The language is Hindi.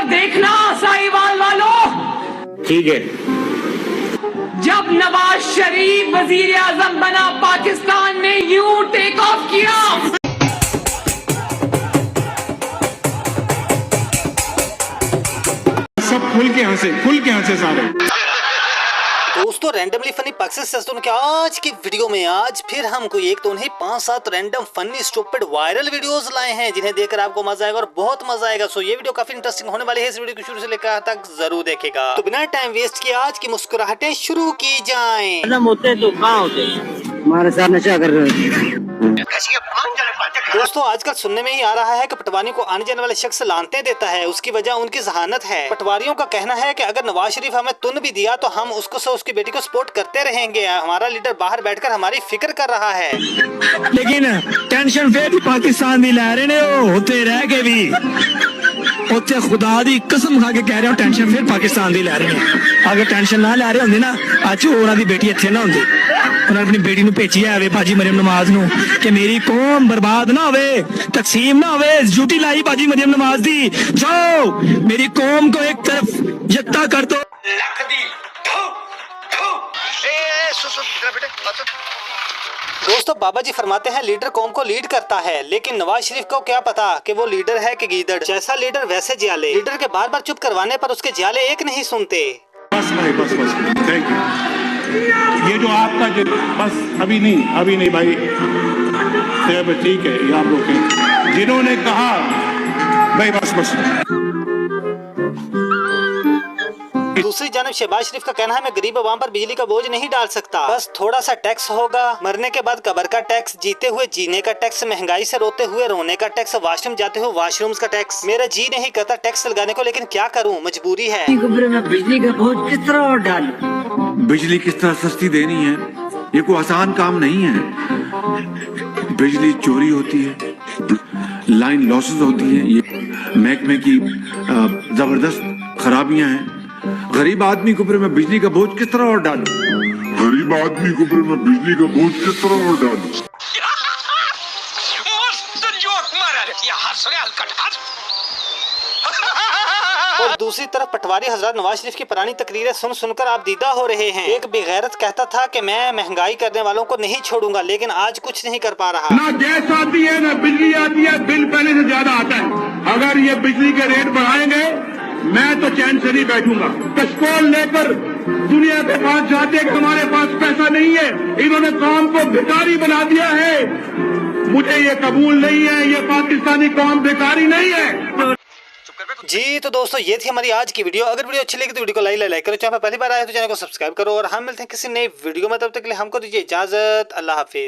देखना साहिवाल वालों, ठीक है। जब नवाज शरीफ वजीर आजम बना, पाकिस्तान ने यूं टेक ऑफ किया। सब खुल के हंसे सारे। दोस्तों रैंडमली फनी पाकिस्तान के आज की वीडियो में आज फिर हम कोई एक तो नहीं 5-7 random funny stupid viral videos लाए हैं जिन्हें देखकर आपको मजा आएगा और बहुत मजा आएगा। सो ये वीडियो काफी इंटरेस्टिंग होने वाली है, इस वीडियो को शुरू से लेकर तक जरूर देखेगा। तो बिना टाइम वेस्ट किए आज की मुस्कुराहटें शुरू की जाएं। होते तो कहाँ होते, हमारे साथ नशा कर रहे दोस्तों आजकल सुनने में ही आ रहा है कि पटवारी को आने जाने वाले शख्स लानते देता है, उसकी वजह उनकी जहानत है। पटवारियों का कहना है कि अगर नवाज शरीफ हमें तुन भी दिया तो हम उसको से उसकी बेटी को सपोर्ट करते रहेंगे। हमारा लीडर बाहर बैठकर हमारी फिक्र कर रहा है, लेकिन टेंशन फिर भी पाकिस्तान दी लै रहे ने, होते रह के भी उत्थे खुदा दी कसम खा के कह रहे हो टेंशन फिर पाकिस्तान दी लै रहे हैं। अगर टेंशन ना लै रहे होंगे ना अज उन्हां दी बेटी इत्थे ना होंदी, उन्होंने अपनी बेटी नूं भेजिया है भाजी मरियम नवाज नूं कि मेरी कौम बर्बाद ना होवे, तकसीम ना होवे। ड्यूटी लाई भाजी मरियम नवाज दी, जाओ मेरी कौम को एक तरफ यकता कर दो। दोस्तों बाबा जी फरमाते हैं लीडर कौम को लीड करता है, लेकिन नवाज शरीफ को क्या पता कि वो लीडर है कि गीदड़। जैसा लीडर वैसे जियाले। लीडर के बार बार चुप करवाने पर उसके जियाले एक नहीं सुनते। बस भाई बस थैंक यू। ये जो आपका बस अभी नहीं भाई, ठीक है ये आप लोग जिन्होंने कहा भाई बस। दूसरी जानब शहबाज शरीफ का कहना है मैं गरीब अवाम पर बिजली का बोझ नहीं डाल सकता, बस थोड़ा सा टैक्स होगा, मरने के बाद कब्र का टैक्स, जीते हुए जीने का टैक्स, महंगाई से रोते हुए रोने का टैक्स, वॉशरूम जाते हुए वॉशरूम्स का टैक्स। मेरा जी नहीं करता टैक्स लगाने को, लेकिन क्या करूं, मजबूरी है। बिजली का बोझ किस तरह और डालूं? बिजली किस तरह सस्ती देनी है, ये कोई आसान काम नहीं है। बिजली चोरी होती है, लाइन लॉसेस होती है, ये महकमे की जबरदस्त खराबियां हैं। गरीब आदमी के ऊपर मैं बिजली का बोझ किस तरह और डालूं? गरीब आदमी के ऊपर मैं बिजली का बोझ किस तरह और डालूं? और दूसरी तरफ पटवारी हजरत नवाज शरीफ की पुरानी तकरीरें सुन सुनकर आप दीदा हो रहे हैं। एक बेगैरत कहता था कि मैं महंगाई करने वालों को नहीं छोड़ूंगा, लेकिन आज कुछ नहीं कर पा रहा। ना गैस आती है ना बिजली आती है, बिल पहले से ज्यादा आता है। अगर ये बिजली के रेट बढ़ाएंगे मैं तो चैन से नहीं बैठूंगा। कशकोल लेकर दुनिया के पास जाते कि हमारे पास पैसा नहीं है, इन्होंने कौम को भिखारी बना दिया है। मुझे ये कबूल नहीं है, ये पाकिस्तानी कौम भिखारी नहीं है। जी तो दोस्तों ये थी हमारी आज की वीडियो। अगर वीडियो अच्छी लगी तो वीडियो को लाइक करो, चैनल पर पहली बार आए तो चैनल को सब्सक्राइब करो और हम मिलते हैं किसी नई वीडियो में। तब तक के लिए हमको दीजिए इजाजत। अल्लाह हाफिज।